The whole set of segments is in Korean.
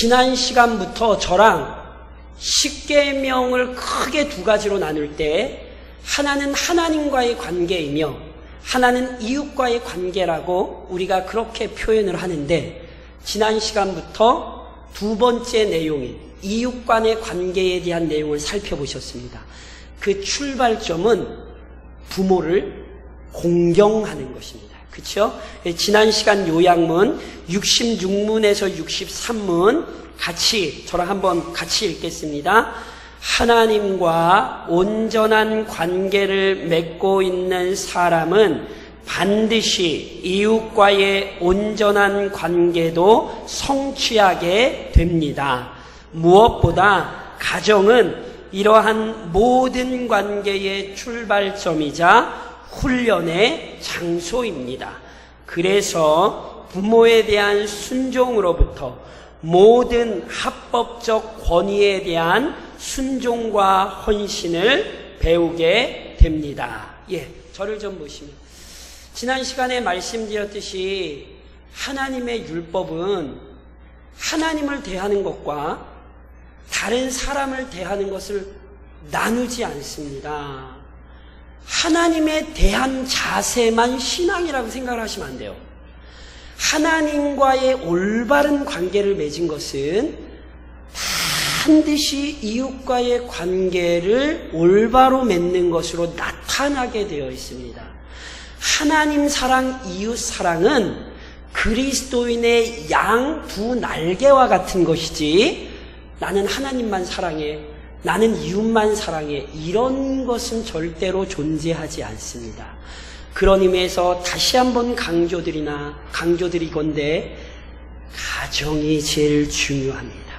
지난 시간부터 저랑 십계명을 크게 두 가지로 나눌 때 하나는 하나님과의 관계이며 하나는 이웃과의 관계라고 우리가 그렇게 표현을 하는데, 지난 시간부터 두 번째 내용인 이웃 간의 관계에 대한 내용을 살펴보셨습니다. 그 출발점은 부모를 공경하는 것입니다. 그렇죠? 지난 시간 요약문 66문에서 63문 저랑 한번 같이 읽겠습니다. 하나님과 온전한 관계를 맺고 있는 사람은 반드시 이웃과의 온전한 관계도 성취하게 됩니다. 무엇보다 가정은 이러한 모든 관계의 출발점이자 훈련의 장소입니다. 그래서 부모에 대한 순종으로부터 모든 합법적 권위에 대한 순종과 헌신을 배우게 됩니다. 저를 좀 보시면, 지난 시간에 말씀드렸듯이 하나님의 율법은 하나님을 대하는 것과 다른 사람을 대하는 것을 나누지 않습니다. 하나님에 대한 자세만 신앙이라고 생각을 하시면 안 돼요. 하나님과의 올바른 관계를 맺은 것은 반드시 이웃과의 관계를 올바로 맺는 것으로 나타나게 되어 있습니다. 하나님 사랑, 이웃 사랑은 그리스도인의 양 두 날개와 같은 것이지, 나는 하나님만 사랑해, 나는 이웃만 사랑해, 이런 것은 절대로 존재하지 않습니다. 그런 의미에서 다시 한번 강조드리건대 가정이 제일 중요합니다.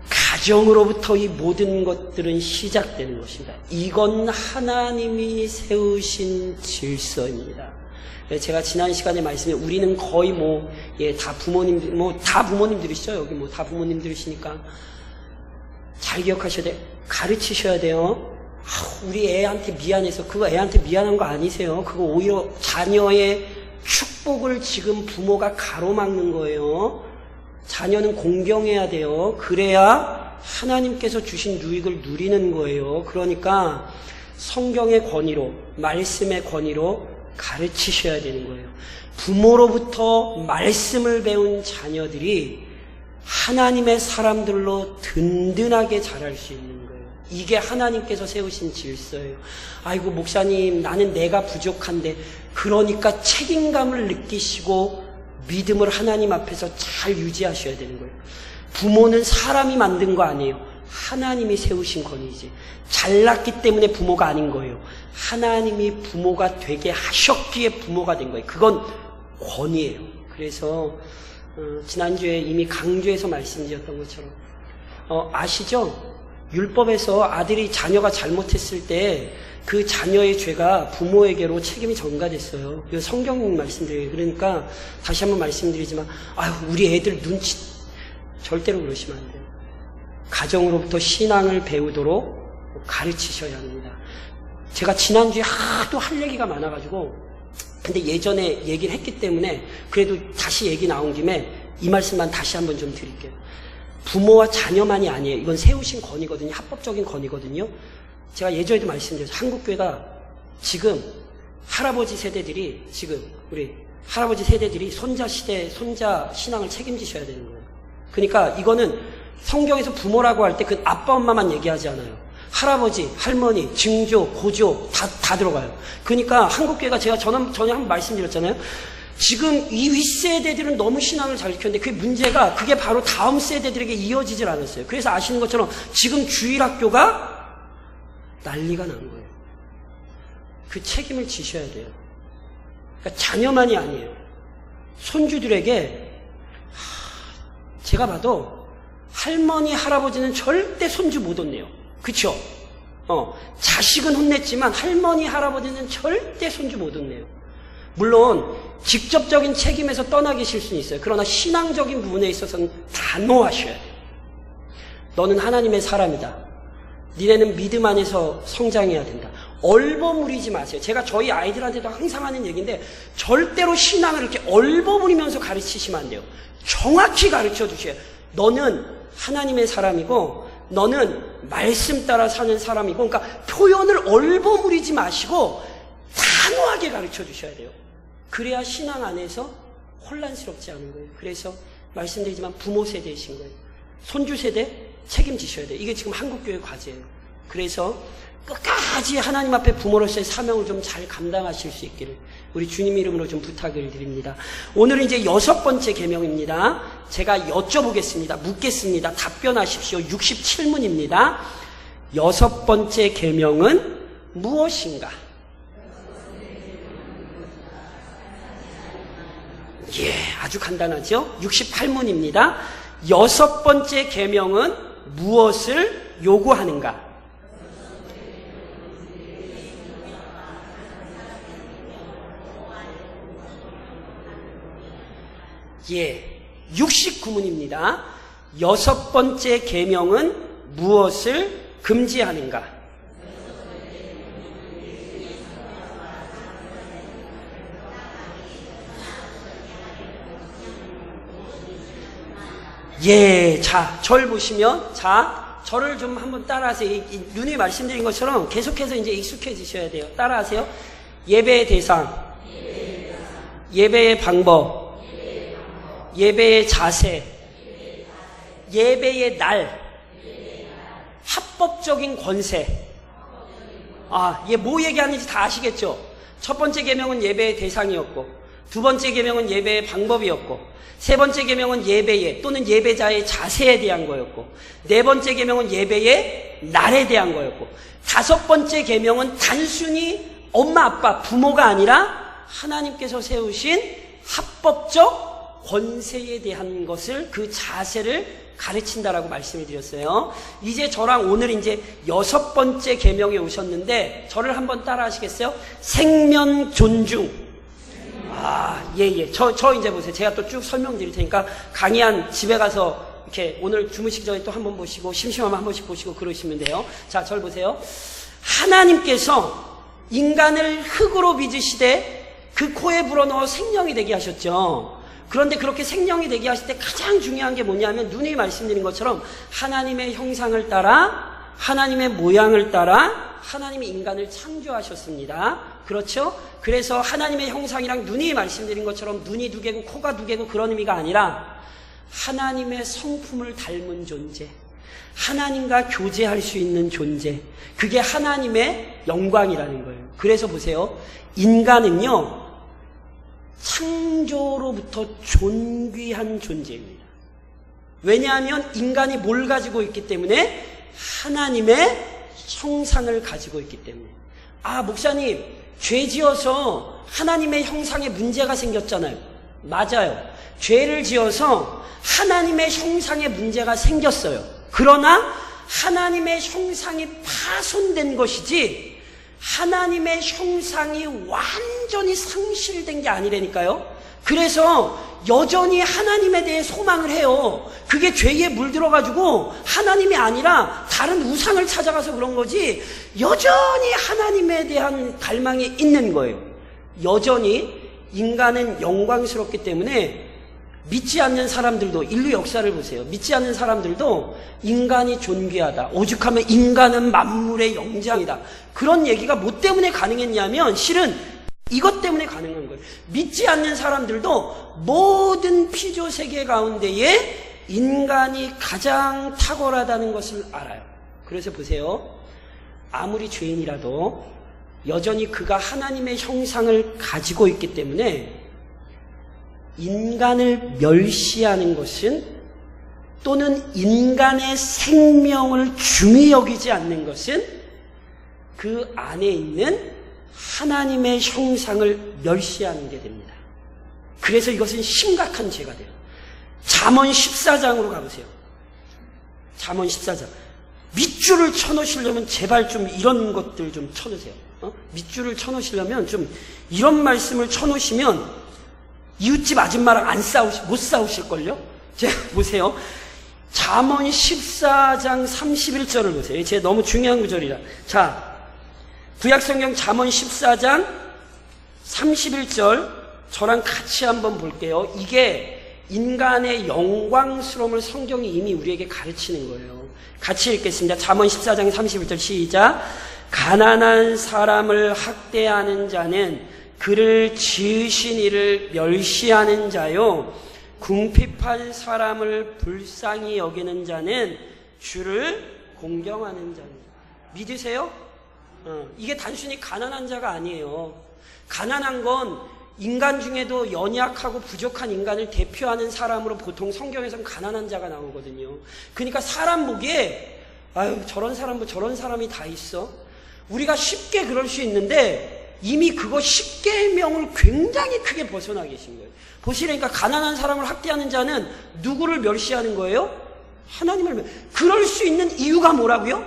가정으로부터 이 모든 것들은 시작되는 것입니다. 이건 하나님이 세우신 질서입니다. 제가 지난 시간에 말씀에 우리는 거의 다 부모님들이시죠? 여기 다 부모님들이시니까 잘 기억하셔야 돼요. 가르치셔야 돼요. 우리 애한테 미안해서, 그거 애한테 미안한 거 아니세요. 그거 오히려 자녀의 축복을 지금 부모가 가로막는 거예요. 자녀는 공경해야 돼요. 그래야 하나님께서 주신 유익을 누리는 거예요. 그러니까 성경의 권위로, 말씀의 권위로 가르치셔야 되는 거예요. 부모로부터 말씀을 배운 자녀들이 하나님의 사람들로 든든하게 자랄 수 있는 거예요. 이게 하나님께서 세우신 질서예요. 아이고 목사님, 나는 내가 부족한데, 그러니까 책임감을 느끼시고 믿음을 하나님 앞에서 잘 유지하셔야 되는 거예요. 부모는 사람이 만든 거 아니에요. 하나님이 세우신 권위이지. 잘났기 때문에 부모가 아닌 거예요. 하나님이 부모가 되게 하셨기에 부모가 된 거예요. 그건 권위예요. 그래서 지난주에 이미 강조해서 말씀드렸던 것처럼 아시죠? 율법에서 자녀가 잘못했을 때 그 자녀의 죄가 부모에게로 책임이 전가됐어요. 이거 성경 말씀드려요. 그러니까 다시 한번 말씀드리지만, 우리 애들 눈치 절대로 그러시면 안 돼요. 가정으로부터 신앙을 배우도록 가르치셔야 합니다. 제가 지난주에 하도 할 얘기가 많아가지고, 근데 예전에 얘기를 했기 때문에 그래도 다시 얘기 나온 김에 이 말씀만 다시 한번 좀 드릴게요. 부모와 자녀만이 아니에요. 이건 세우신 권위거든요. 합법적인 권위거든요. 제가 예전에도 말씀드렸죠. 한국교회가 지금 우리 할아버지 세대들이 손자 신앙을 책임지셔야 되는 거예요. 그러니까 이거는 성경에서 부모라고 할 때 그 아빠, 엄마만 얘기하지 않아요. 할아버지, 할머니, 증조, 고조 다 들어가요. 그러니까 한국교회가 제가 전에 한번 말씀드렸잖아요. 지금 이 윗세대들은 너무 신앙을 잘 지켰는데 그 문제가 그게 바로 다음 세대들에게 이어지질 않았어요. 그래서 아시는 것처럼 지금 주일학교가 난리가 난 거예요. 그 책임을 지셔야 돼요. 그러니까 자녀만이 아니에요. 손주들에게 제가 봐도 할머니, 할아버지는 절대 손주 못 혼내요. 그쵸? 자식은 혼냈지만 할머니, 할아버지는 절대 손주 못 혼내요. 물론 직접적인 책임에서 떠나 계실 수는 있어요. 그러나 신앙적인 부분에 있어서는 단호하셔야 돼요. 너는 하나님의 사람이다. 니네는 믿음 안에서 성장해야 된다. 얼버무리지 마세요. 제가 저희 아이들한테도 항상 하는 얘기인데 절대로 신앙을 이렇게 얼버무리면서 가르치시면 안 돼요. 정확히 가르쳐 주셔야 돼요. 너는 하나님의 사람이고 너는 말씀 따라 사는 사람이고, 그러니까 표현을 얼버무리지 마시고 단호하게 가르쳐 주셔야 돼요. 그래야 신앙 안에서 혼란스럽지 않은 거예요. 그래서 말씀드리지만 부모 세대이신 거예요. 손주 세대 책임지셔야 돼요. 이게 지금 한국교회 과제예요. 그래서 끝까지 하나님 앞에 부모로서의 사명을 좀 잘 감당하실 수 있기를 우리 주님 이름으로 좀 부탁을 드립니다. 오늘은 이제 6번째 계명입니다. 제가 여쭤보겠습니다. 묻겠습니다. 답변하십시오. 67문입니다. 6번째 계명은 무엇인가? 예, 아주 간단하죠? 68문입니다. 6번째 계명은 무엇을 요구하는가? 예, 69문입니다. 6번째 계명은 무엇을 금지하는가? 예, 자, 절 보시면, 자, 저를 좀 한번 따라하세요. 누님이 말씀드린 것처럼 계속해서 이제 익숙해지셔야 돼요. 따라하세요. 예배의 대상, 예배의 방법, 예배의 자세, 예배의 날, 합법적인 권세. 아, 얘 뭐 얘기하는지 다 아시겠죠? 첫 번째 계명은 예배의 대상이었고, 두 번째 계명은 예배의 방법이었고, 세 번째 계명은 예배의 또는 예배자의 자세에 대한 거였고, 네 번째 계명은 예배의 날에 대한 거였고, 다섯 번째 계명은 단순히 엄마, 아빠, 부모가 아니라 하나님께서 세우신 합법적 권세에 대한 것을, 그 자세를 가르친다라고 말씀을 드렸어요. 이제 저랑 오늘 이제 6번째 계명에 오셨는데 저를 한번 따라 하시겠어요? 생명 존중. 아, 예. 저 이제 보세요. 제가 또 쭉 설명드릴 테니까 강의한 집에 가서 이렇게 오늘 주무시기 전에 또 한번 보시고 심심하면 한 번씩 보시고 그러시면 돼요. 자, 저를 보세요. 하나님께서 인간을 흙으로 빚으시되 그 코에 불어넣어 생명이 되게 하셨죠. 그런데 그렇게 생명이 되게 하실 때 가장 중요한 게 뭐냐면 누님이 말씀드린 것처럼 하나님의 형상을 따라, 하나님의 모양을 따라 하나님이 인간을 창조하셨습니다. 그렇죠? 그래서 하나님의 형상이랑 누님이 말씀드린 것처럼 눈이 두 개고 코가 두 개고 그런 의미가 아니라 하나님의 성품을 닮은 존재, 하나님과 교제할 수 있는 존재, 그게 하나님의 영광이라는 거예요. 그래서 보세요. 인간은요, 창조로부터 존귀한 존재입니다. 왜냐하면 인간이 뭘 가지고 있기 때문에? 하나님의 형상을 가지고 있기 때문에. 아, 목사님, 죄 지어서 하나님의 형상에 문제가 생겼잖아요. 맞아요. 죄를 지어서 하나님의 형상에 문제가 생겼어요. 그러나 하나님의 형상이 파손된 것이지 하나님의 형상이 완전히 상실된 게 아니라니까요. 그래서 여전히 하나님에 대해 소망을 해요. 그게 죄에 물들어가지고 하나님이 아니라 다른 우상을 찾아가서 그런 거지 여전히 하나님에 대한 갈망이 있는 거예요. 여전히 인간은 영광스럽기 때문에 믿지 않는 사람들도, 인류 역사를 보세요. 믿지 않는 사람들도 인간이 존귀하다, 오죽하면 인간은 만물의 영장이다, 그런 얘기가 뭐 때문에 가능했냐면 실은 이것 때문에 가능한 거예요. 믿지 않는 사람들도 모든 피조 세계 가운데에 인간이 가장 탁월하다는 것을 알아요. 그래서 보세요. 아무리 죄인이라도 여전히 그가 하나님의 형상을 가지고 있기 때문에 인간을 멸시하는 것은, 또는 인간의 생명을 중히 여기지 않는 것은 그 안에 있는 하나님의 형상을 멸시하는 게 됩니다. 그래서 이것은 심각한 죄가 돼요. 잠언 14장으로 가보세요. 잠언 14장. 밑줄을 쳐놓으시려면 제발 좀 이런 것들 좀 쳐놓으세요. 밑줄을 쳐놓으시려면 좀 이런 말씀을 쳐놓으시면 이웃집 아줌마랑 못 싸우실걸요? 제가 보세요. 잠언 14장 31절을 보세요. 제가 너무 중요한 구절이라. 자, 구약성경 잠언 14장 31절 저랑 같이 한번 볼게요. 이게 인간의 영광스러움을 성경이 이미 우리에게 가르치는 거예요. 같이 읽겠습니다. 잠언 14장 31절 시작. 가난한 사람을 학대하는 자는 그를 지으신 이를 멸시하는 자요, 궁핍한 사람을 불쌍히 여기는 자는 주를 공경하는 자입니다. 믿으세요? 이게 단순히 가난한 자가 아니에요. 가난한 건 인간 중에도 연약하고 부족한 인간을 대표하는 사람으로 보통 성경에서는 가난한 자가 나오거든요. 그러니까 사람 보기에 아유 저런 사람 뭐 저런 사람이 다 있어. 우리가 쉽게 그럴 수 있는데 이미 그거 10계명을 굉장히 크게 벗어나 계신 거예요. 보시니까 가난한 사람을 학대하는 자는 누구를 멸시하는 거예요? 하나님을. 그럴 수 있는 이유가 뭐라고요?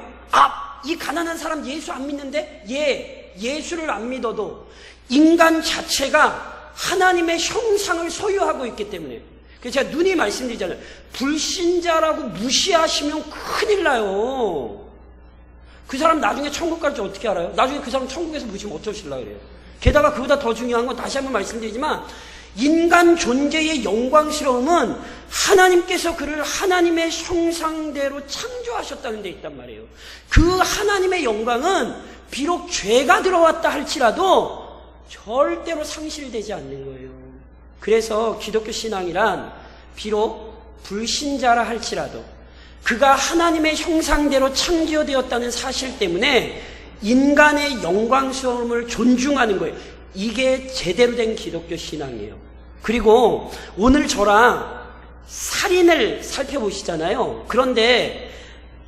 이 가난한 사람 예수 안 믿는데? 예수를 안 믿어도 인간 자체가 하나님의 형상을 소유하고 있기 때문에. 그래서 제가 누누이 말씀드리잖아요. 불신자라고 무시하시면 큰일 나요. 그 사람 나중에 천국 갈지 어떻게 알아요? 나중에 그 사람 천국에서 무시하면 어쩌실라 그래요? 게다가 그보다 더 중요한 건 다시 한번 말씀드리지만 인간 존재의 영광스러움은 하나님께서 그를 하나님의 형상대로 창조하셨다는 데 있단 말이에요. 그 하나님의 영광은 비록 죄가 들어왔다 할지라도 절대로 상실되지 않는 거예요. 그래서 기독교 신앙이란 비록 불신자라 할지라도 그가 하나님의 형상대로 창조되었다는 사실 때문에 인간의 영광스러움을 존중하는 거예요. 이게 제대로 된 기독교 신앙이에요. 그리고 오늘 저랑 살인을 살펴보시잖아요. 그런데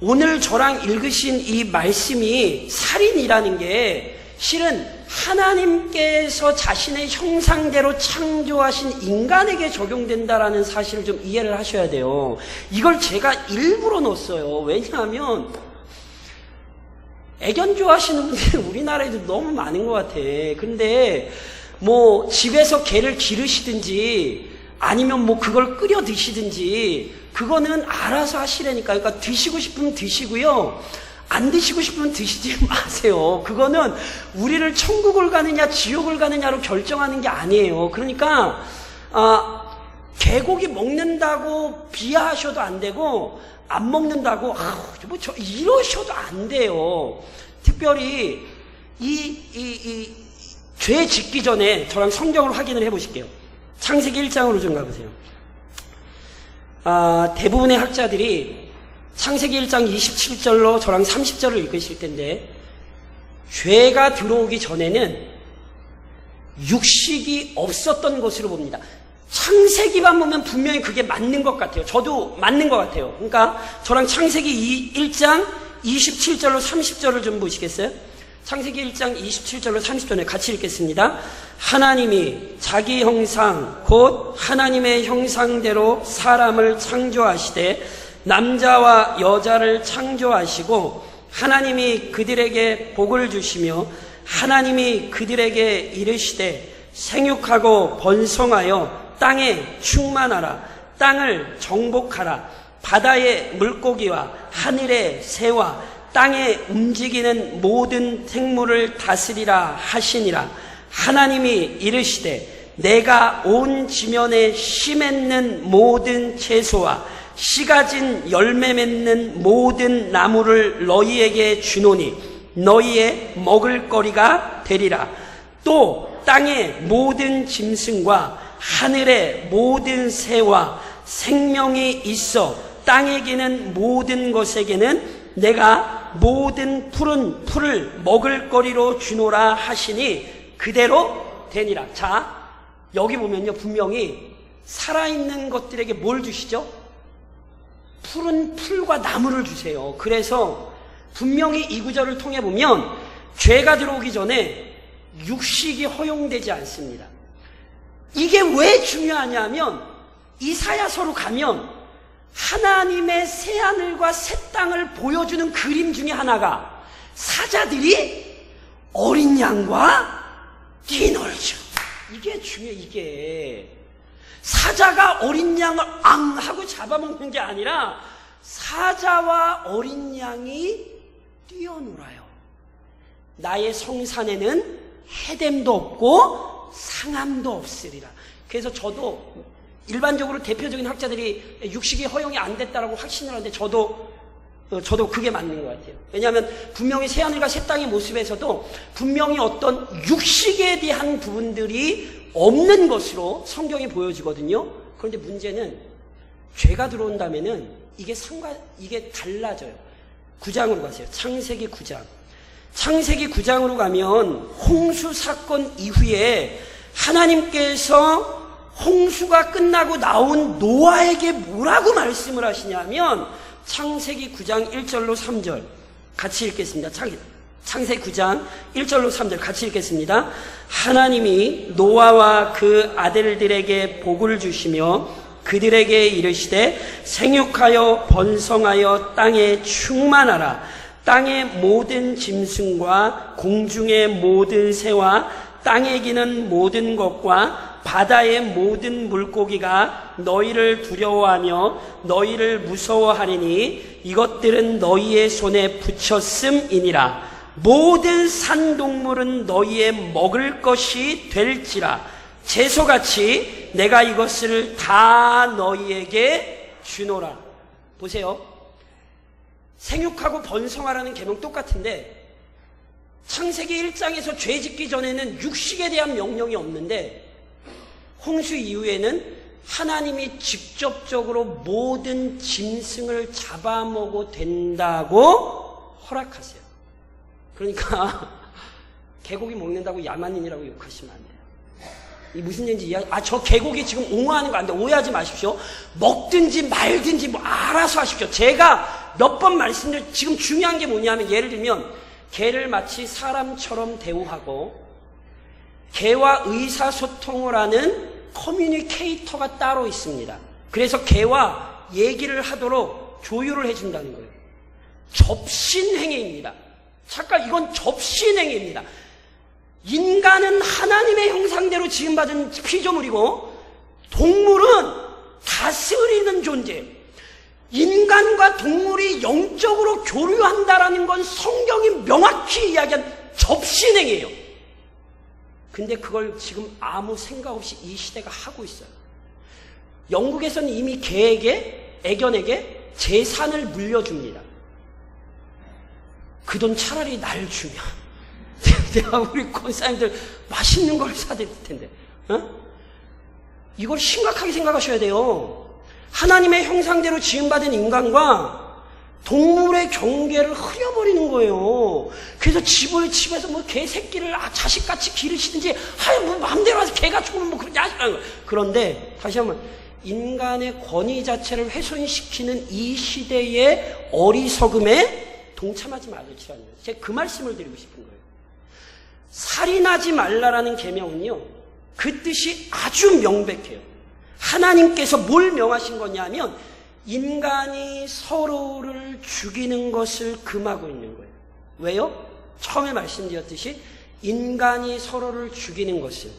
오늘 저랑 읽으신 이 말씀이 살인이라는 게 실은 하나님께서 자신의 형상대로 창조하신 인간에게 적용된다라는 사실을 좀 이해를 하셔야 돼요. 이걸 제가 일부러 넣었어요. 왜냐하면 애견 좋아하시는 분들이 우리나라에도 너무 많은 것 같아. 근데 뭐 집에서 개를 기르시든지 아니면 뭐 그걸 끓여 드시든지 그거는 알아서 하시라니까요. 그러니까 드시고 싶으면 드시고요. 안 드시고 싶으면 드시지 마세요. 그거는 우리를 천국을 가느냐 지옥을 가느냐로 결정하는 게 아니에요. 그러니까 개고기 먹는다고 비하하셔도 안 되고 안 먹는다고 이러셔도 안 돼요. 특별히 이 죄 짓기 전에 저랑 성경을 확인을 해보실게요. 창세기 1장으로 좀 가보세요. 대부분의 학자들이 창세기 1장 27절로 저랑 30절을 읽으실 텐데 죄가 들어오기 전에는 육식이 없었던 것으로 봅니다. 창세기만 보면 분명히 그게 맞는 것 같아요. 저도 맞는 것 같아요. 그러니까 저랑 창세기 1장 27절로 30절을 좀 보시겠어요? 창세기 1장 27절로 30절에 같이 읽겠습니다. 하나님이 자기 형상 곧 하나님의 형상대로 사람을 창조하시되 남자와 여자를 창조하시고 하나님이 그들에게 복을 주시며 하나님이 그들에게 이르시되 생육하고 번성하여 땅에 충만하라. 땅을 정복하라. 바다의 물고기와 하늘의 새와 땅에 움직이는 모든 생물을 다스리라 하시니라. 하나님이 이르시되 내가 온 지면에 씨 맺는 모든 채소와 씨 가진 열매 맺는 모든 나무를 너희에게 주노니 너희의 먹을 거리가 되리라. 또 땅의 모든 짐승과 하늘의 모든 새와 생명이 있어 땅에 기는 모든 것에게는 내가 모든 푸른 풀을 먹을 거리로 주노라 하시니 그대로 되니라. 자, 여기 보면요 분명히 살아있는 것들에게 뭘 주시죠? 푸른 풀과 나무를 주세요. 그래서 분명히 이 구절을 통해 보면 죄가 들어오기 전에 육식이 허용되지 않습니다. 이게 왜 중요하냐면 이사야서로 가면 하나님의 새하늘과 새 땅을 보여주는 그림 중에 하나가 사자들이 어린 양과 뛰놀죠. 이게 중요해. 이게 사자가 어린 양을 앙 하고 잡아먹는 게 아니라 사자와 어린 양이 뛰어놀아요. 나의 성산에는 해됨도 없고 상함도 없으리라. 그래서 저도 일반적으로 대표적인 학자들이 육식이 허용이 안 됐다라고 확신을 하는데 저도 그게 맞는 것 같아요. 왜냐하면 분명히 새하늘과 새 땅의 모습에서도 분명히 어떤 육식에 대한 부분들이 없는 것으로 성경이 보여지거든요. 그런데 문제는 죄가 들어온다면은 이게 달라져요. 9장으로 가세요. 창세기 9장. 창세기 9장으로 가면 홍수 사건 이후에 하나님께서 홍수가 끝나고 나온 노아에게 뭐라고 말씀을 하시냐면 창세기 9장 1절로 3절 같이 읽겠습니다. 창세기 9장 1절로 3절 같이 읽겠습니다. 하나님이 노아와 그 아들들에게 복을 주시며 그들에게 이르시되 생육하여 번성하여 땅에 충만하라. 땅의 모든 짐승과 공중의 모든 새와 땅에 기는 모든 것과 바다의 모든 물고기가 너희를 두려워하며 너희를 무서워하리니 이것들은 너희의 손에 붙였음이니라. 모든 산동물은 너희의 먹을 것이 될지라. 채소같이 내가 이것을 다 너희에게 주노라. 보세요. 생육하고 번성하라는 계명 똑같은데 창세기 1장에서 죄 짓기 전에는 육식에 대한 명령이 없는데 홍수 이후에는 하나님이 직접적으로 모든 짐승을 잡아먹어도 된다고 허락하세요. 그러니까 개고기 먹는다고 야만인이라고 욕하시면 안 돼요. 이 무슨 얘기인지 저 개고기 지금 옹호하는 거 안 돼. 오해하지 마십시오. 먹든지 말든지 뭐 알아서 하십시오. 제가 몇 번 말씀드린 지금 중요한 게 뭐냐면 예를 들면 개를 마치 사람처럼 대우하고 개와 의사소통을 하는 커뮤니케이터가 따로 있습니다. 그래서 개와 얘기를 하도록 조율을 해준다는 거예요. 접신행위입니다. 잠깐 이건 접신행위입니다. 인간은 하나님의 형상대로 지음받은 피조물이고 동물은 다스리는 존재예요. 인간과 동물이 영적으로 교류한다라는 건 성경이 명확히 이야기한 접신행위예요. 근데 그걸 지금 아무 생각 없이 이 시대가 하고 있어요. 영국에서는 이미 애견에게 재산을 물려줍니다. 그 돈 차라리 날 주면 내가 우리 권사님들 맛있는 걸 사드릴 텐데. 이걸 심각하게 생각하셔야 돼요. 하나님의 형상대로 지음받은 인간과 동물의 경계를 흐려버리는 거예요. 그래서 집에서 뭐 개 새끼를 자식같이 기르시든지 뭐 마음대로 해서 개가 죽으면 뭐 그렇게 하시라는 거예요. 그런데 다시 한번 인간의 권위 자체를 훼손시키는 이 시대의 어리석음에 동참하지 말으시라는 거예요. 제가 그 말씀을 드리고 싶은 거예요. 살인하지 말라라는 계명은요, 그 뜻이 아주 명백해요. 하나님께서 뭘 명하신 거냐면 인간이 서로를 죽이는 것을 금하고 있는 거예요. 왜요? 처음에 말씀드렸듯이 인간이 서로를 죽이는 것은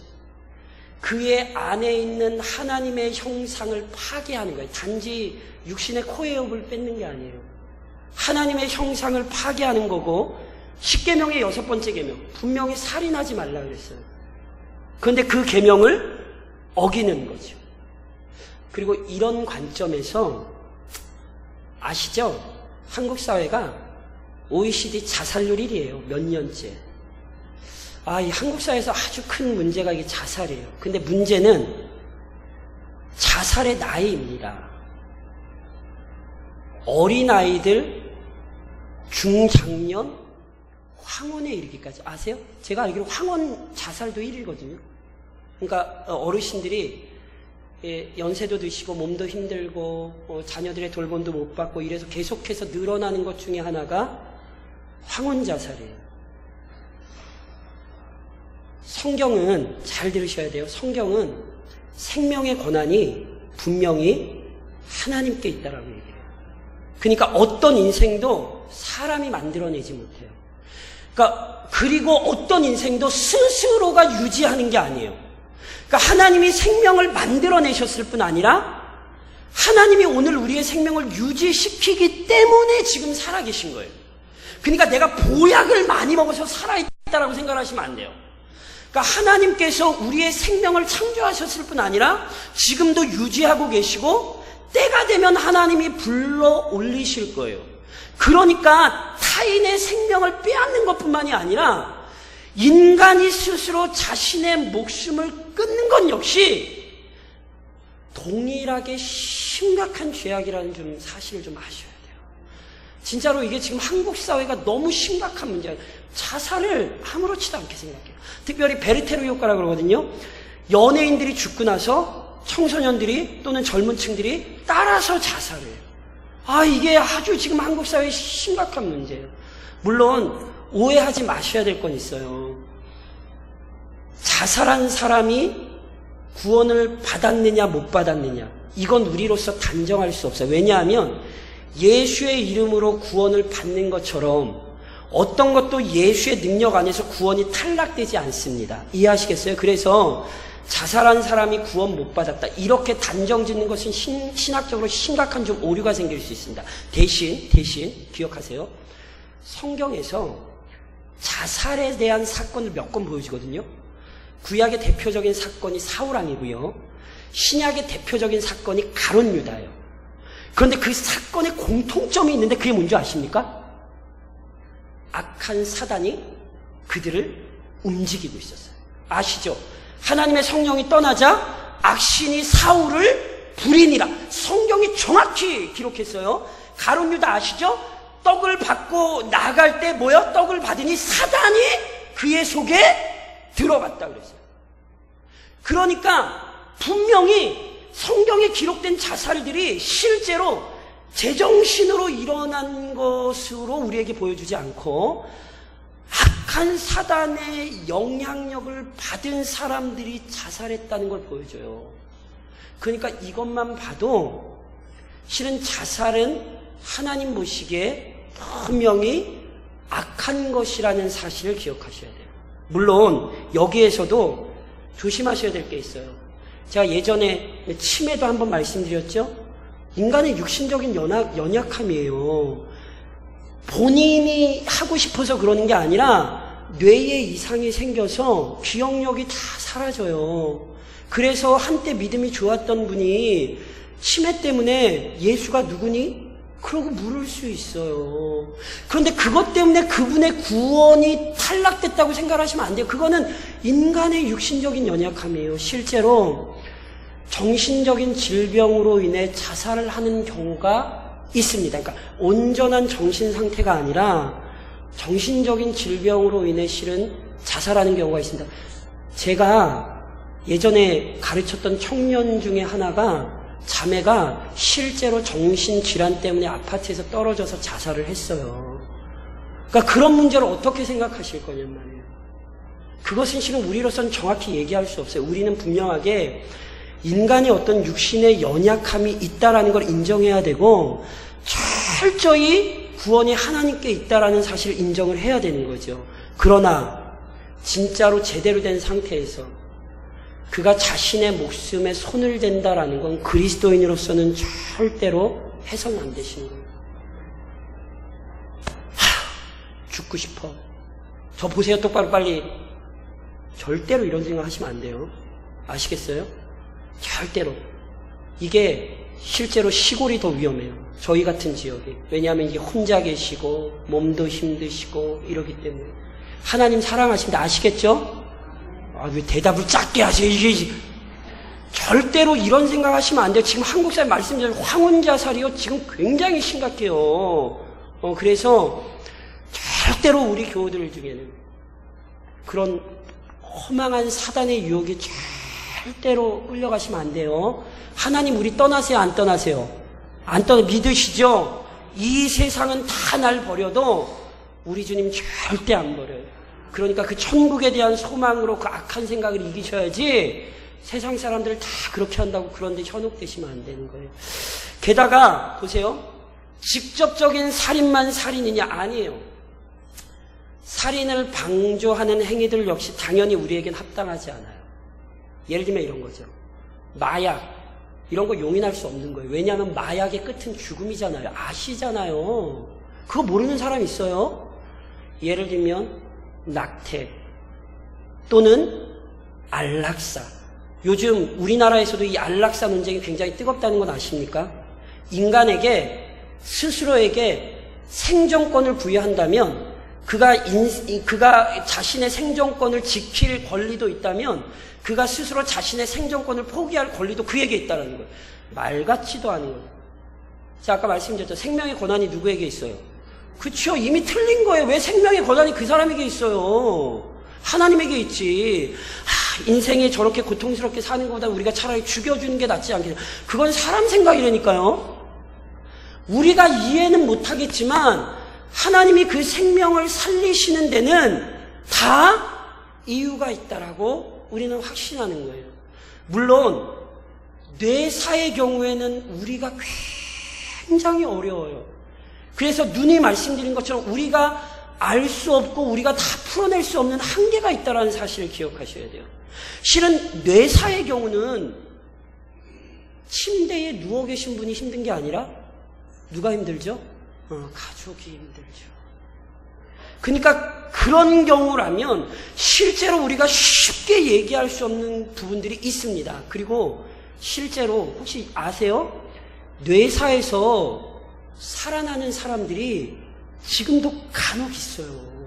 그의 안에 있는 하나님의 형상을 파괴하는 거예요. 단지 육신의 코에업을 뺏는 게 아니에요. 하나님의 형상을 파괴하는 거고, 십계명의 6번째 계명 분명히 살인하지 말라 그랬어요. 그런데 그 계명을 어기는 거죠. 그리고 이런 관점에서 아시죠? 한국 사회가 OECD 자살률 1위예요. 몇 년째. 이 한국 사회에서 아주 큰 문제가 이게 자살이에요. 근데 문제는 자살의 나이입니다. 어린아이들 중장년 황혼에 이르기까지. 아세요? 제가 알기로 황혼 자살도 1위거든요. 그러니까 어르신들이 연세도 드시고 몸도 힘들고 자녀들의 돌봄도 못 받고 이래서 계속해서 늘어나는 것 중에 하나가 황혼 자살이에요. 성경은 잘 들으셔야 돼요. 성경은 생명의 권한이 분명히 하나님께 있다라고 얘기해요. 그러니까 어떤 인생도 사람이 만들어내지 못해요. 그리고 어떤 인생도 스스로가 유지하는 게 아니에요. 그러니까 하나님이 생명을 만들어내셨을 뿐 아니라 하나님이 오늘 우리의 생명을 유지시키기 때문에 지금 살아계신 거예요. 그러니까 내가 보약을 많이 먹어서 살아있다라고 생각하시면 안 돼요. 그러니까 하나님께서 우리의 생명을 창조하셨을 뿐 아니라 지금도 유지하고 계시고 때가 되면 하나님이 불러 올리실 거예요. 그러니까 타인의 생명을 빼앗는 것뿐만이 아니라 인간이 스스로 자신의 목숨을 끊는 것 역시 동일하게 심각한 죄악이라는 좀 사실을 좀 아셔야 돼요. 진짜로 이게 지금 한국 사회가 너무 심각한 문제예요. 자살을 아무렇지도 않게 생각해요. 특별히 베르테르 효과라고 그러거든요. 연예인들이 죽고 나서 청소년들이 또는 젊은 층들이 따라서 자살해요. 이게 아주 지금 한국 사회의 심각한 문제예요. 물론 오해하지 마셔야 될 건 있어요. 자살한 사람이 구원을 받았느냐 못 받았느냐 이건 우리로서 단정할 수 없어요. 왜냐하면 예수의 이름으로 구원을 받는 것처럼 어떤 것도 예수의 능력 안에서 구원이 탈락되지 않습니다. 이해하시겠어요? 그래서 자살한 사람이 구원 못 받았다 이렇게 단정 짓는 것은 신학적으로 심각한 좀 오류가 생길 수 있습니다. 대신 기억하세요. 성경에서 자살에 대한 사건을 몇 건 보여주거든요. 구약의 대표적인 사건이 사울왕이고요. 신약의 대표적인 사건이 가룟 유다예요. 그런데 그 사건에 공통점이 있는데 그게 뭔지 아십니까? 악한 사단이 그들을 움직이고 있었어요. 아시죠? 하나님의 성령이 떠나자 악신이 사울을 부리니라. 성경이 정확히 기록했어요. 가룟 유다 아시죠? 떡을 받고 나갈 때 뭐요? 떡을 받으니 사단이 그의 속에 들어갔다 그랬어요. 그러니까 분명히 성경에 기록된 자살들이 실제로 제정신으로 일어난 것으로 우리에게 보여주지 않고 악한 사단의 영향력을 받은 사람들이 자살했다는 걸 보여줘요. 그러니까 이것만 봐도 실은 자살은 하나님 보시기에 분명히 악한 것이라는 사실을 기억하셔야 돼요. 물론 여기에서도 조심하셔야 될 게 있어요. 제가 예전에 치매도 한번 말씀드렸죠. 인간의 육신적인 연약함이에요. 본인이 하고 싶어서 그러는 게 아니라 뇌에 이상이 생겨서 기억력이 다 사라져요. 그래서 한때 믿음이 좋았던 분이 치매 때문에 예수가 누구니? 그러고 물을 수 있어요. 그런데 그것 때문에 그분의 구원이 탈락됐다고 생각하시면 안 돼요. 그거는 인간의 육신적인 연약함이에요. 실제로 정신적인 질병으로 인해 자살을 하는 경우가 있습니다. 그러니까 온전한 정신 상태가 아니라 정신적인 질병으로 인해 실은 자살하는 경우가 있습니다. 제가 예전에 가르쳤던 청년 중에 하나가 자매가 실제로 정신질환 때문에 아파트에서 떨어져서 자살을 했어요. 그러니까 그런 문제를 어떻게 생각하실 거냔 말이에요. 그것은 실은 우리로서는 정확히 얘기할 수 없어요. 우리는 분명하게 인간의 어떤 육신의 연약함이 있다라는 걸 인정해야 되고 철저히 구원이 하나님께 있다라는 사실을 인정을 해야 되는 거죠. 그러나 진짜로 제대로 된 상태에서 그가 자신의 목숨에 손을 댄다라는 건 그리스도인으로서는 절대로 해서는 안 되시는 거예요. 죽고 싶어. 저 보세요. 똑바로 빨리. 절대로 이런 생각 하시면 안 돼요. 아시겠어요? 절대로. 이게 실제로 시골이 더 위험해요. 저희 같은 지역이. 왜냐하면 이게 혼자 계시고 몸도 힘드시고 이러기 때문에. 하나님 사랑하시는데 아시겠죠? 왜 대답을 작게 하세요? 이게 절대로 이런 생각하시면 안 돼요. 지금 한국 사회 말씀드린 황혼자살이요. 지금 굉장히 심각해요. 그래서 절대로 우리 교우들 중에는 그런 허망한 사단의 유혹에 절대로 끌려가시면 안 돼요. 하나님 우리 떠나세요? 안 떠나세요? 안 떠나 믿으시죠? 이 세상은 다 날 버려도 우리 주님 절대 안 버려요. 그러니까 그 천국에 대한 소망으로 그 악한 생각을 이기셔야지 세상 사람들을 다 그렇게 한다고 그런데 현혹되시면 안 되는 거예요. 게다가 보세요. 직접적인 살인만 살인이냐? 아니에요. 살인을 방조하는 행위들 역시 당연히 우리에겐 합당하지 않아요. 예를 들면 이런 거죠. 마약 이런 거 용인할 수 없는 거예요. 왜냐하면 마약의 끝은 죽음이잖아요. 아시잖아요. 그거 모르는 사람 있어요? 예를 들면 낙태, 또는 안락사. 요즘 우리나라에서도 이 안락사 논쟁이 굉장히 뜨겁다는 건 아십니까? 인간에게 스스로에게 생존권을 부여한다면 그가 자신의 생존권을 지킬 권리도 있다면 그가 스스로 자신의 생존권을 포기할 권리도 그에게 있다는 거예요. 말 같지도 않은 거예요. 제가 아까 말씀드렸죠. 생명의 권한이 누구에게 있어요? 그쵸. 이미 틀린 거예요. 왜 생명의 권한이 그 사람에게 있어요? 하나님에게 있지. 인생에 저렇게 고통스럽게 사는 것보다 우리가 차라리 죽여주는 게 낫지 않겠냐. 그건 사람 생각이라니까요. 우리가 이해는 못하겠지만 하나님이 그 생명을 살리시는 데는 다 이유가 있다라고 우리는 확신하는 거예요. 물론 뇌사의 경우에는 우리가 굉장히 어려워요. 그래서 누님 말씀드린 것처럼 우리가 알 수 없고 우리가 다 풀어낼 수 없는 한계가 있다는 사실을 기억하셔야 돼요. 실은 뇌사의 경우는 침대에 누워 계신 분이 힘든 게 아니라 누가 힘들죠? 가족이 힘들죠. 그러니까 그런 경우라면 실제로 우리가 쉽게 얘기할 수 없는 부분들이 있습니다. 그리고 실제로 혹시 아세요? 뇌사에서 살아나는 사람들이 지금도 간혹 있어요.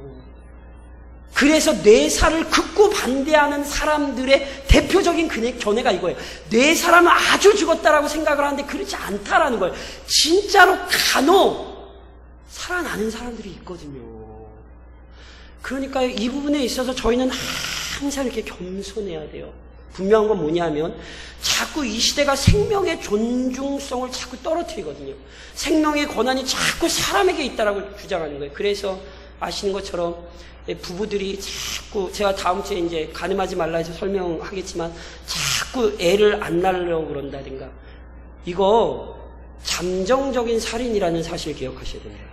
그래서 뇌사를 극구 반대하는 사람들의 대표적인 견해가 이거예요. 뇌사라면 아주 죽었다라고 생각을 하는데 그렇지 않다라는 거예요. 진짜로 간혹 살아나는 사람들이 있거든요. 그러니까 이 부분에 있어서 저희는 항상 이렇게 겸손해야 돼요. 분명한 건 뭐냐면 자꾸 이 시대가 생명의 존중성을 자꾸 떨어뜨리거든요. 생명의 권한이 자꾸 사람에게 있다라고 주장하는 거예요. 그래서 아시는 것처럼 부부들이 자꾸 제가 다음 주에 이제 가늠하지 말라 해서 설명하겠지만 자꾸 애를 안 낳으려고 그런다든가 이거 잠정적인 살인이라는 사실을 기억하셔야 됩니다.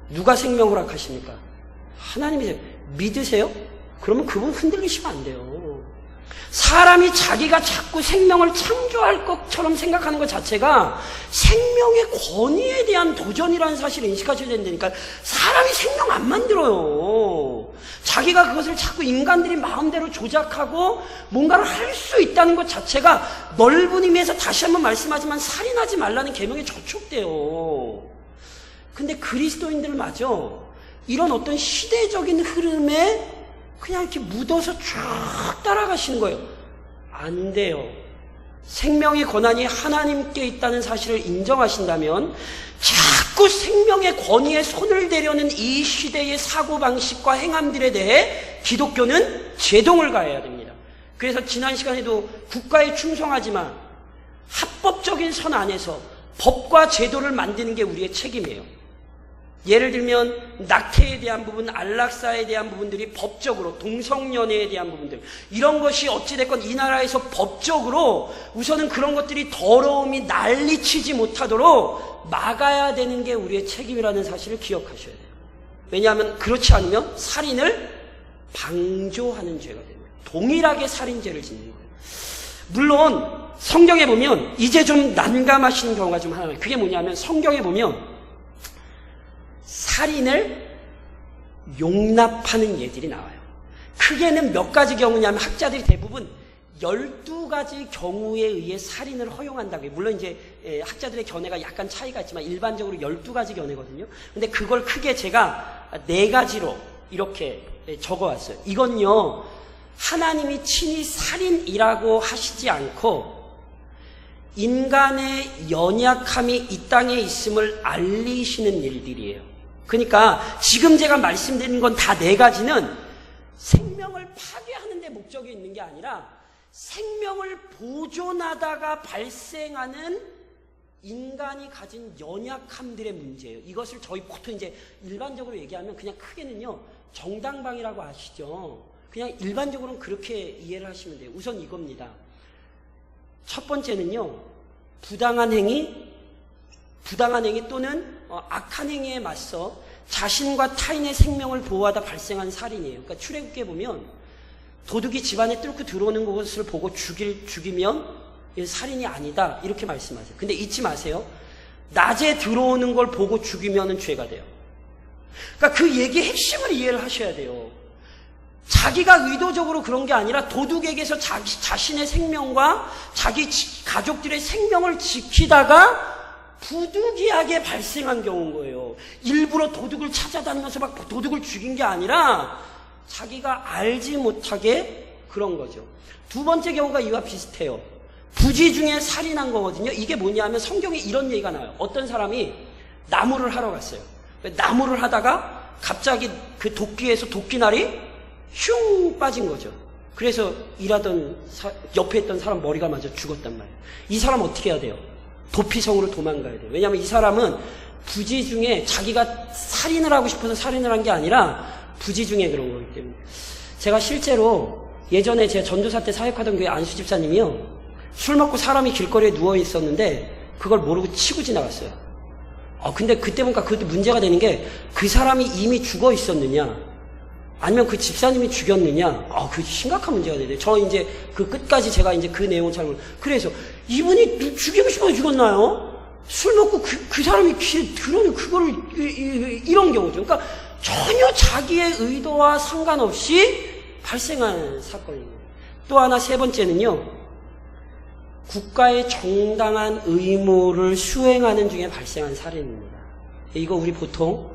누가 생명 허락하십니까? 하나님이 믿으세요? 그러면 그분 흔들리시면 안 돼요. 사람이 자기가 자꾸 생명을 창조할 것처럼 생각하는 것 자체가 생명의 권위에 대한 도전이라는 사실을 인식하셔야 된다니까. 사람이 생명 안 만들어요. 자기가 그것을 자꾸 인간들이 마음대로 조작하고 뭔가를 할 수 있다는 것 자체가 넓은 의미에서 다시 한번 말씀하지만 살인하지 말라는 계명에 저촉돼요. 근데 그리스도인들마저 이런 어떤 시대적인 흐름에 그냥 이렇게 묻어서 쭉 따라가시는 거예요. 안 돼요. 생명의 권한이 하나님께 있다는 사실을 인정하신다면 자꾸 생명의 권위에 손을 대려는 이 시대의 사고방식과 행함들에 대해 기독교는 제동을 가해야 됩니다. 그래서 지난 시간에도 국가에 충성하지만 합법적인 선 안에서 법과 제도를 만드는 게 우리의 책임이에요. 예를 들면 낙태에 대한 부분, 안락사에 대한 부분들이 법적으로, 동성연애에 대한 부분들 이런 것이 어찌됐건 이 나라에서 법적으로 우선은 그런 것들이 더러움이 난리치지 못하도록 막아야 되는 게 우리의 책임이라는 사실을 기억하셔야 돼요. 왜냐하면 그렇지 않으면 살인을 방조하는 죄가 됩니다. 동일하게 살인죄를 짓는 거예요. 물론 성경에 보면 이제 좀 난감하시는 경우가 좀 하나, 그게 뭐냐면 성경에 보면 살인을 용납하는 예들이 나와요. 크게는 몇 가지 경우냐면 학자들이 대부분 12가지 경우에 의해 살인을 허용한다고 해요. 물론 이제 학자들의 견해가 약간 차이가 있지만 일반적으로 12가지 견해거든요. 근데 그걸 크게 제가 4가지로 이렇게 적어왔어요. 이건요, 하나님이 친히 살인이라고 하시지 않고 인간의 연약함이 이 땅에 있음을 알리시는 일들이에요. 그러니까 지금 제가 말씀드린 건 다 4가지는 생명을 파괴하는 데 목적이 있는 게 아니라 생명을 보존하다가 발생하는 인간이 가진 연약함들의 문제예요. 이것을 저희 보통 이제 일반적으로 얘기하면 그냥 크게는요, 정당방위라고 아시죠? 그냥 일반적으로는 그렇게 이해를 하시면 돼요. 우선 이겁니다. 첫 번째는요, 부당한 행위 또는 악한 행위에 맞서 자신과 타인의 생명을 보호하다 발생한 살인이에요. 그러니까 출애굽기에 보면 도둑이 집안에 뚫고 들어오는 것을 보고 죽이면 살인이 아니다 이렇게 말씀하세요. 근데 잊지 마세요. 낮에 들어오는 걸 보고 죽이면 죄가 돼요. 그러니까 그 얘기의 핵심을 이해를 하셔야 돼요. 자기가 의도적으로 그런 게 아니라 도둑에게서 자신의 생명과 자기 가족들의 생명을 지키다가 부득이하게 발생한 경우인 거예요. 일부러 도둑을 찾아다니면서 막 도둑을 죽인 게 아니라 자기가 알지 못하게 그런 거죠. 두 번째 경우가 이와 비슷해요. 부지 중에 살인한 거거든요. 이게 뭐냐면 성경에 이런 얘기가 나와요. 어떤 사람이 나무를 하러 갔어요. 나무를 하다가 갑자기 그 도끼에서 도끼날이 슝 빠진 거죠. 그래서 일하던 옆에 있던 사람 머리가 맞아 죽었단 말이에요. 이 사람 어떻게 해야 돼요? 도피성으로 도망가야 돼요. 왜냐하면 이 사람은 부지 중에 자기가 살인을 하고 싶어서 살인을 한 게 아니라 부지 중에 그런 거기 때문에. 제가 실제로 예전에 제가 전도사 때 사역하던 교회 안수 집사님이요, 술 먹고 사람이 길거리에 누워 있었는데 그걸 모르고 치고 지나갔어요. 근데 그때 보니까 그것도 문제가 되는 게 그 사람이 이미 죽어 있었느냐 아니면 그 집사님이 죽였느냐, 그 심각한 문제가 되네. 저 이제 그 끝까지 제가 이제 그 내용을 잘 몰라요. 그래서 이분이 죽이고 싶어서 죽었나요? 술 먹고 그 사람이 귀에 들어오는 그거를 이런 경우죠. 그러니까 전혀 자기의 의도와 상관없이 발생한 사건입니다. 또 하나 세 번째는요, 국가의 정당한 의무를 수행하는 중에 발생한 살인입니다. 이거 우리 보통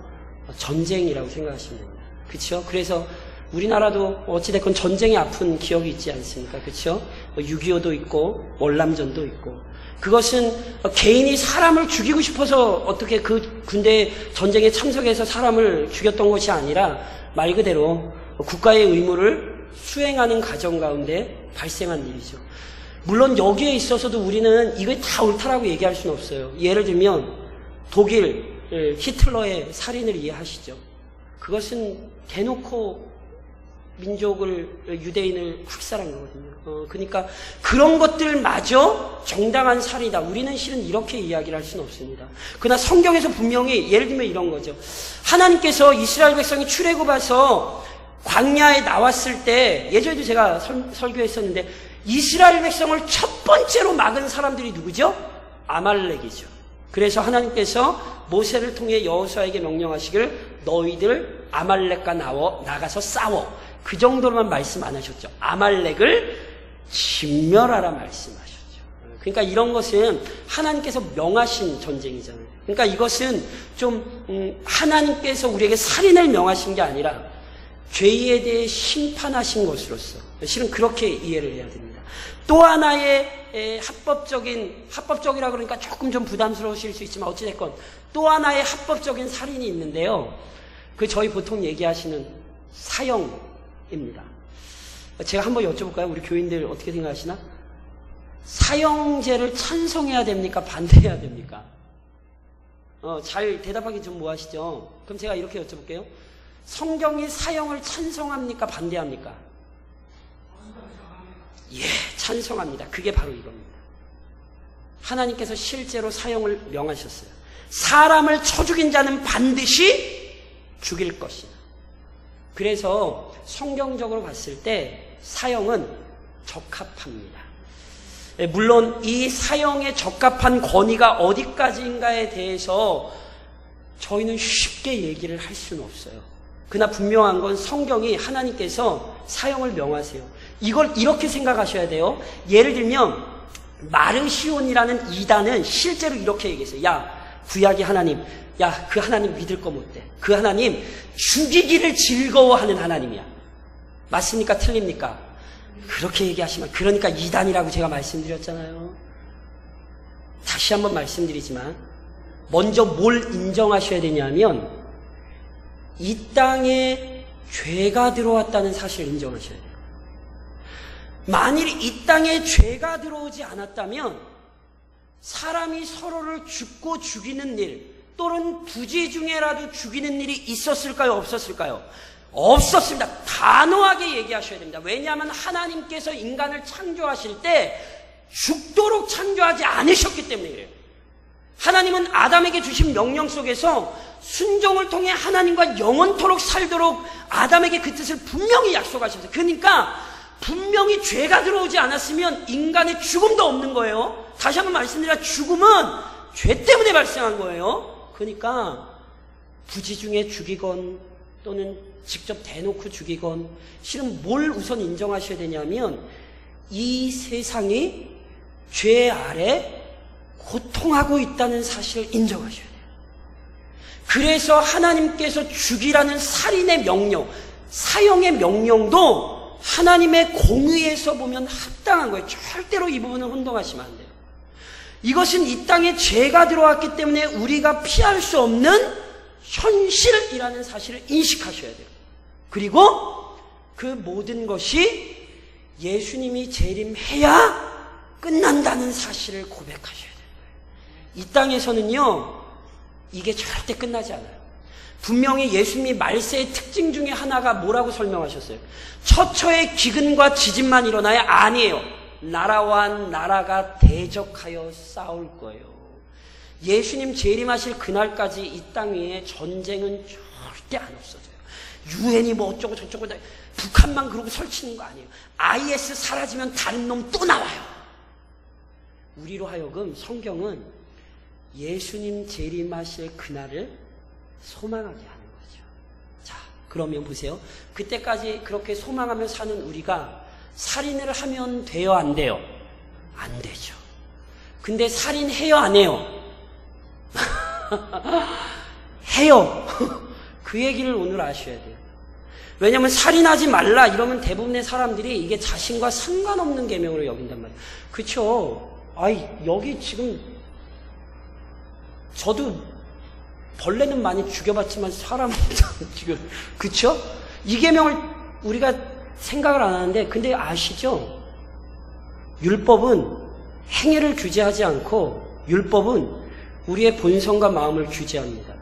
전쟁이라고 생각하시면 됩니다. 그렇죠? 그래서 우리나라도 어찌됐건 전쟁에 아픈 기억이 있지 않습니까? 그렇죠? 6.25도 있고 월남전도 있고, 그것은 개인이 사람을 죽이고 싶어서 어떻게 그 군대 전쟁에 참석해서 사람을 죽였던 것이 아니라 말 그대로 국가의 의무를 수행하는 과정 가운데 발생한 일이죠. 물론 여기에 있어서도 우리는 이게 다 옳다라고 얘기할 수는 없어요. 예를 들면 독일 히틀러의 살인을 이해하시죠? 그것은 대놓고 민족을, 유대인을 학살한 거거든요. 그러니까 그런 것들마저 정당한 살이다. 우리는 실은 이렇게 이야기를 할 수는 없습니다. 그러나 성경에서 분명히 예를 들면 이런 거죠. 하나님께서 이스라엘 백성이 출애굽해서 광야에 나왔을 때, 예전에도 제가 설교했었는데, 이스라엘 백성을 첫 번째로 막은 사람들이 누구죠? 아말렉이죠. 그래서 하나님께서 모세를 통해 여호수아에게 명령하시길, 너희들 아말렉과 나가서 싸워. 그 정도로만 말씀 안 하셨죠. 아말렉을 진멸하라 말씀하셨죠. 그러니까 이런 것은 하나님께서 명하신 전쟁이잖아요. 그러니까 이것은 좀 하나님께서 우리에게 살인을 명하신 게 아니라 죄에 대해 심판하신 것으로서 실은 그렇게 이해를 해야 됩니다. 또 하나의 합법적이라 그러니까 조금 좀 부담스러우실 수 있지만 어찌됐건 또 하나의 합법적인 살인이 있는데요. 그 저희 보통 얘기하시는 사형입니다. 제가 한번 여쭤볼까요? 우리 교인들 어떻게 생각하시나? 사형제를 찬성해야 됩니까? 반대해야 됩니까? 잘 대답하기 좀 뭐하시죠? 그럼 제가 이렇게 여쭤볼게요. 성경이 사형을 찬성합니까? 반대합니까? 예, 찬성합니다. 그게 바로 이겁니다. 하나님께서 실제로 사형을 명하셨어요. 사람을 쳐 죽인 자는 반드시 죽일 것이다. 그래서 성경적으로 봤을 때 사형은 적합합니다. 물론 이 사형에 적합한 권위가 어디까지인가에 대해서 저희는 쉽게 얘기를 할 수는 없어요. 그러나 분명한 건 성경이 하나님께서 사형을 명하세요. 이걸 이렇게 생각하셔야 돼요. 예를 들면 마르시온이라는 이단은 실제로 이렇게 얘기했어요. 야, 구약의 하나님, 야, 그 하나님 믿을 거 못돼. 그 하나님 죽이기를 즐거워하는 하나님이야. 맞습니까? 틀립니까? 그렇게 얘기하시면, 그러니까 이단이라고 제가 말씀드렸잖아요. 다시 한번 말씀드리지만 먼저 뭘 인정하셔야 되냐면 이 땅에 죄가 들어왔다는 사실을 인정하셔야 돼요. 만일 이 땅에 죄가 들어오지 않았다면 사람이 서로를 죽고 죽이는 일, 또는 부지 중에라도 죽이는 일이 있었을까요? 없었을까요? 없었습니다. 단호하게 얘기하셔야 됩니다. 왜냐하면 하나님께서 인간을 창조하실 때 죽도록 창조하지 않으셨기 때문에 그래요. 하나님은 아담에게 주신 명령 속에서 순종을 통해 하나님과 영원토록 살도록 아담에게 그 뜻을 분명히 약속하셨어요. 그러니까 분명히 죄가 들어오지 않았으면 인간의 죽음도 없는 거예요. 다시 한번 말씀드리자, 죽음은 죄 때문에 발생한 거예요. 그러니까 부지 중에 죽이건 또는 직접 대놓고 죽이건 실은 뭘 우선 인정하셔야 되냐면 이 세상이 죄 아래 고통하고 있다는 사실을 인정하셔야 돼요. 그래서 하나님께서 죽이라는 살인의 명령, 사형의 명령도 하나님의 공의에서 보면 합당한 거예요. 절대로 이 부분은 혼동하시면 안 돼요. 이것은 이 땅에 죄가 들어왔기 때문에 우리가 피할 수 없는 현실이라는 사실을 인식하셔야 돼요. 그리고 그 모든 것이 예수님이 재림해야 끝난다는 사실을 고백하셔야 돼요. 이 땅에서는요, 이게 절대 끝나지 않아요. 분명히 예수님이 말세의 특징 중에 하나가 뭐라고 설명하셨어요? 처처의 기근과 지진만 일어나야 아니에요. 나라와 나라가 대적하여 싸울 거예요. 예수님 재림하실 그날까지 이 땅 위에 전쟁은 절대 안 없어져요. 유엔이 뭐 어쩌고 저쩌고 북한만 그러고 설치는 거 아니에요. IS 사라지면 다른 놈 또 나와요. 우리로 하여금 성경은 예수님 재림하실 그날을 소망하게 하는 거죠. 자, 그러면 보세요. 그때까지 그렇게 소망하며 사는 우리가 살인을 하면 돼요, 안 돼요? 안 되죠. 근데 살인해요, 안 해요? 해요. 그 얘기를 오늘 아셔야 돼요. 왜냐하면 살인하지 말라 이러면 대부분의 사람들이 이게 자신과 상관없는 계명으로 여긴단 말이에요. 그렇죠? 아이, 여기 지금 저도 벌레는 많이 죽여봤지만 사람은 지금, 그렇죠? 이 계명을 우리가 생각을 안 하는데, 근데 아시죠? 율법은 행위를 규제하지 않고 율법은 우리의 본성과 마음을 규제합니다.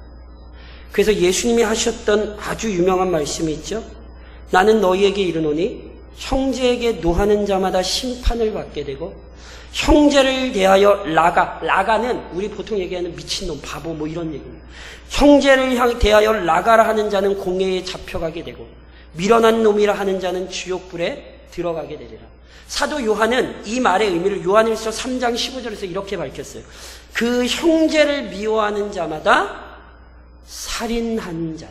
그래서 예수님이 하셨던 아주 유명한 말씀이 있죠. 나는 너희에게 이르노니 형제에게 노하는 자마다 심판을 받게 되고 형제를 대하여 라가는 우리 보통 얘기하는 미친놈, 바보 뭐 이런 얘기입니다. 형제를 대하여 라가라 하는 자는 공회에 잡혀가게 되고 밀어난 놈이라 하는 자는 지옥불에 들어가게 되리라. 사도 요한은 이 말의 의미를 요한일서 3장 15절에서 이렇게 밝혔어요. 그 형제를 미워하는 자마다 살인한 자,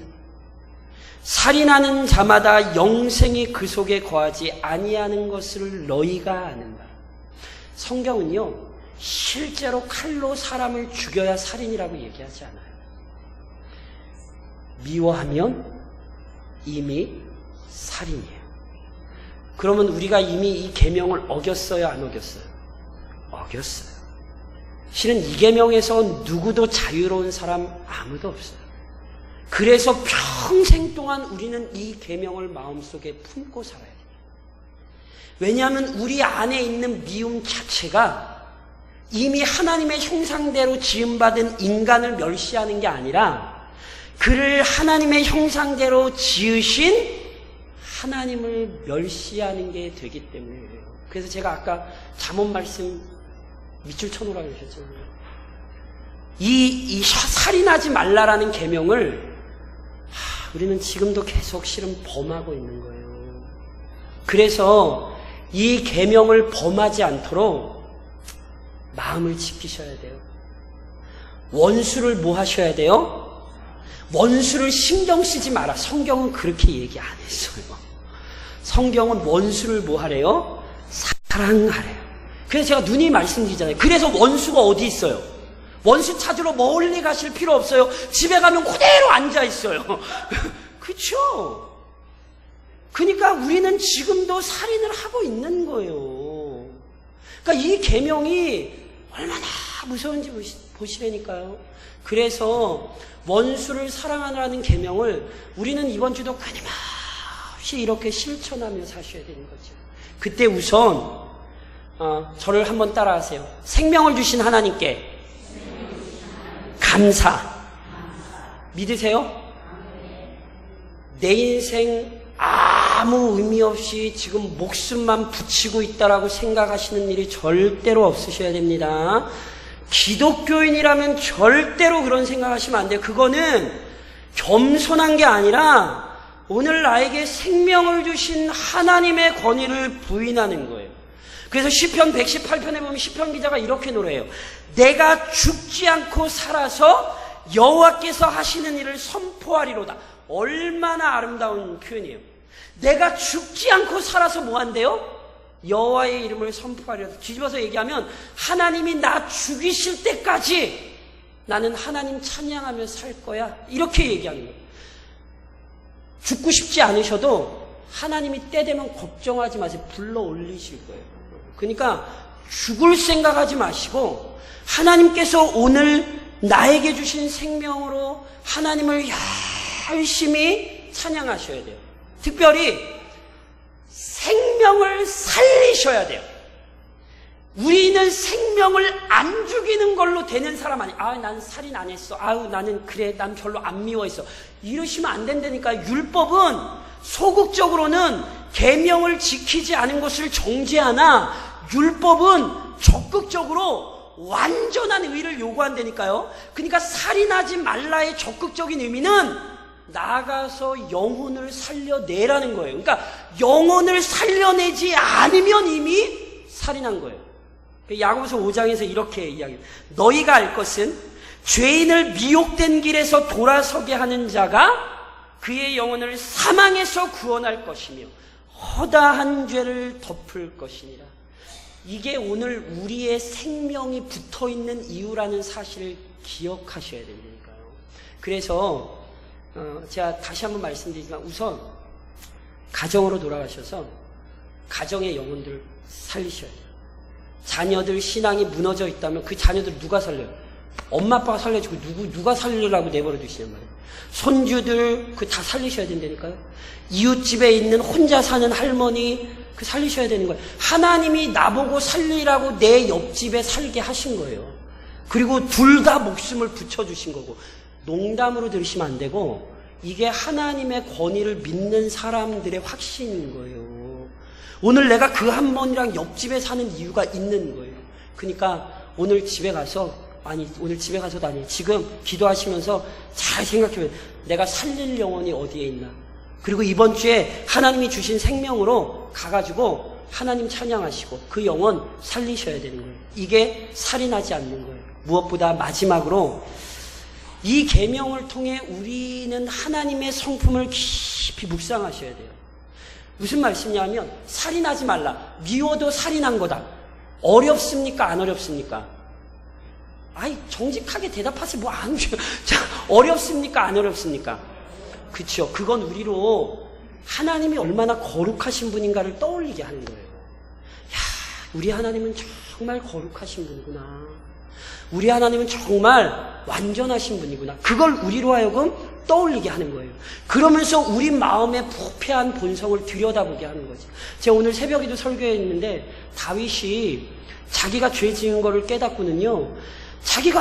살인하는 자마다 영생이 그 속에 거하지 아니하는 것을 너희가 아는가. 성경은요, 실제로 칼로 사람을 죽여야 살인이라고 얘기하지 않아요. 미워하면 이미 살인이에요. 그러면 우리가 이미 이 계명을 어겼어요, 안 어겼어요? 어겼어요. 실은 이 계명에서 누구도 자유로운 사람 아무도 없어요. 그래서 평생 동안 우리는 이 계명을 마음속에 품고 살아야 돼요. 왜냐하면 우리 안에 있는 미움 자체가 이미 하나님의 형상대로 지음받은 인간을 멸시하는 게 아니라 그를 하나님의 형상대로 지으신 하나님을 멸시하는 게 되기 때문에 그래요. 그래서 제가 아까 잠언 말씀 밑줄 쳐놓으라고 하셨잖아요. 이 살인하지 말라라는 계명을 우리는 지금도 계속 실은 범하고 있는 거예요. 그래서 이 계명을 범하지 않도록 마음을 지키셔야 돼요. 원수를 뭐 하셔야 돼요? 원수를 신경 쓰지 마라. 성경은 그렇게 얘기 안 했어요. 성경은 원수를 뭐 하래요? 사랑하래요. 그래서 제가 누님 말씀드리잖아요. 그래서 원수가 어디 있어요? 원수 찾으러 멀리 가실 필요 없어요. 집에 가면 그대로 앉아 있어요. 그렇죠? 그러니까 우리는 지금도 살인을 하고 있는 거예요. 그러니까 이 계명이 얼마나 무서운지 보시라니까요. 그래서 원수를 사랑하라는 계명을 우리는 이번 주도 끊임없이 이렇게 실천하며 사셔야 되는 거죠. 그때 우선 저를 한번 따라하세요. 생명을 주신 하나님께 감사. 믿으세요? 내 인생 아무 의미 없이 지금 목숨만 붙이고 있다라고 생각하시는 일이 절대로 없으셔야 됩니다. 기독교인이라면 절대로 그런 생각하시면 안 돼요. 그거는 겸손한 게 아니라 오늘 나에게 생명을 주신 하나님의 권위를 부인하는 거예요. 그래서 시편 118편에 보면 시편 기자가 이렇게 노래해요. 내가 죽지 않고 살아서 여호와께서 하시는 일을 선포하리로다. 얼마나 아름다운 표현이에요. 내가 죽지 않고 살아서 뭐 한대요? 여호와의 이름을 선포하려. 뒤집어서 얘기하면 하나님이 나 죽이실 때까지 나는 하나님 찬양하며 살 거야. 이렇게 얘기하는 거예요. 죽고 싶지 않으셔도 하나님이 때 되면 걱정하지 마세요. 불러 올리실 거예요. 그러니까 죽을 생각하지 마시고 하나님께서 오늘 나에게 주신 생명으로 하나님을 열심히 찬양하셔야 돼요. 특별히 생명을 살리셔야 돼요. 우리는 생명을 안 죽이는 걸로 되는 사람 아니에요. 난 살인 안 했어. 나는 그래, 난 별로 안 미워했어. 이러시면 안 된다니까. 율법은 소극적으로는 계명을 지키지 않은 것을 정죄하나 율법은 적극적으로 완전한 의를 요구한다니까요. 그러니까 살인하지 말라의 적극적인 의미는 나가서 영혼을 살려내라는 거예요. 그러니까 영혼을 살려내지 않으면 이미 살인한 거예요. 야고보서 5장에서 이렇게 이야기해요. 너희가 알 것은 죄인을 미혹된 길에서 돌아서게 하는 자가 그의 영혼을 사망에서 구원할 것이며 허다한 죄를 덮을 것이니라. 이게 오늘 우리의 생명이 붙어있는 이유라는 사실을 기억하셔야 된다니까요. 그래서 제가 다시 한번 말씀드리지만 우선 가정으로 돌아가셔서 가정의 영혼들 살리셔야 돼요. 자녀들 신앙이 무너져 있다면 그 자녀들 누가 살려요? 엄마 아빠가 살려주고 누가 살리려고 내버려 두시냔 말이에요. 손주들 그 다 살리셔야 된다니까요. 이웃집에 있는 혼자 사는 할머니 그 살리셔야 되는 거예요. 하나님이 나보고 살리라고 내 옆집에 살게 하신 거예요. 그리고 둘 다 목숨을 붙여주신 거고. 농담으로 들으시면 안 되고 이게 하나님의 권위를 믿는 사람들의 확신인 거예요. 오늘 내가 그 한 번이랑 옆집에 사는 이유가 있는 거예요. 그러니까 오늘 집에 가서도 아니에요. 지금 기도하시면서 잘 생각해보세요. 내가 살릴 영혼이 어디에 있나. 그리고 이번 주에 하나님이 주신 생명으로 가가지고 하나님 찬양하시고 그 영혼 살리셔야 되는 거예요. 이게 살인하지 않는 거예요. 무엇보다 마지막으로 이 계명을 통해 우리는 하나님의 성품을 깊이 묵상하셔야 돼요. 무슨 말씀이냐면 살인하지 말라. 미워도 살인한 거다. 어렵습니까? 안 어렵습니까? 정직하게 대답하세요. 뭐 안 오셔. 자, 어렵습니까? 안 어렵습니까? 그쵸. 그건 우리로 하나님이 얼마나 거룩하신 분인가를 떠올리게 하는 거예요. 우리 하나님은 정말 거룩하신 분이구나. 우리 하나님은 정말 완전하신 분이구나. 그걸 우리로 하여금 떠올리게 하는 거예요. 그러면서 우리 마음의 부패한 본성을 들여다보게 하는 거죠. 제가 오늘 새벽에도 설교했는데 다윗이 자기가 죄 지은 거를 깨닫고는요. 자기가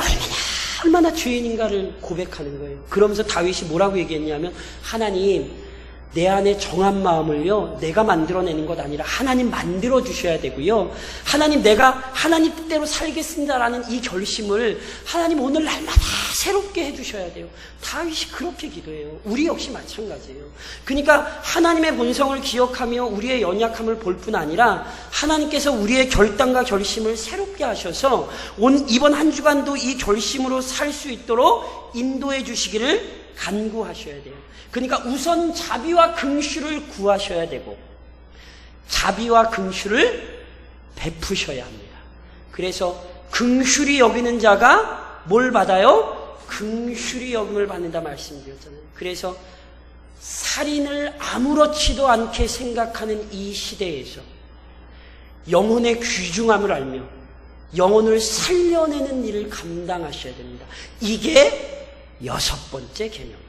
얼마나 죄인인가를 고백하는 거예요. 그러면서 다윗이 뭐라고 얘기했냐면 하나님 내 안에 정한 마음을요 내가 만들어내는 것 아니라 하나님 만들어 주셔야 되고요. 하나님 내가 하나님 뜻대로 살겠습니다라는 이 결심을 하나님 오늘 날마다 새롭게 해주셔야 돼요. 다윗이 그렇게 기도해요. 우리 역시 마찬가지예요. 그러니까 하나님의 본성을 기억하며 우리의 연약함을 볼 뿐 아니라 하나님께서 우리의 결단과 결심을 새롭게 하셔서 이번 한 주간도 이 결심으로 살 수 있도록 인도해 주시기를 간구하셔야 돼요. 그러니까 우선 자비와 긍휼을 구하셔야 되고 자비와 긍휼을 베푸셔야 합니다. 그래서 긍휼히 여기는 자가 뭘 받아요? 긍휼히 여김을 받는다 말씀드렸잖아요. 그래서 살인을 아무렇지도 않게 생각하는 이 시대에서 영혼의 귀중함을 알며 영혼을 살려내는 일을 감당하셔야 됩니다. 이게 6번째 계명.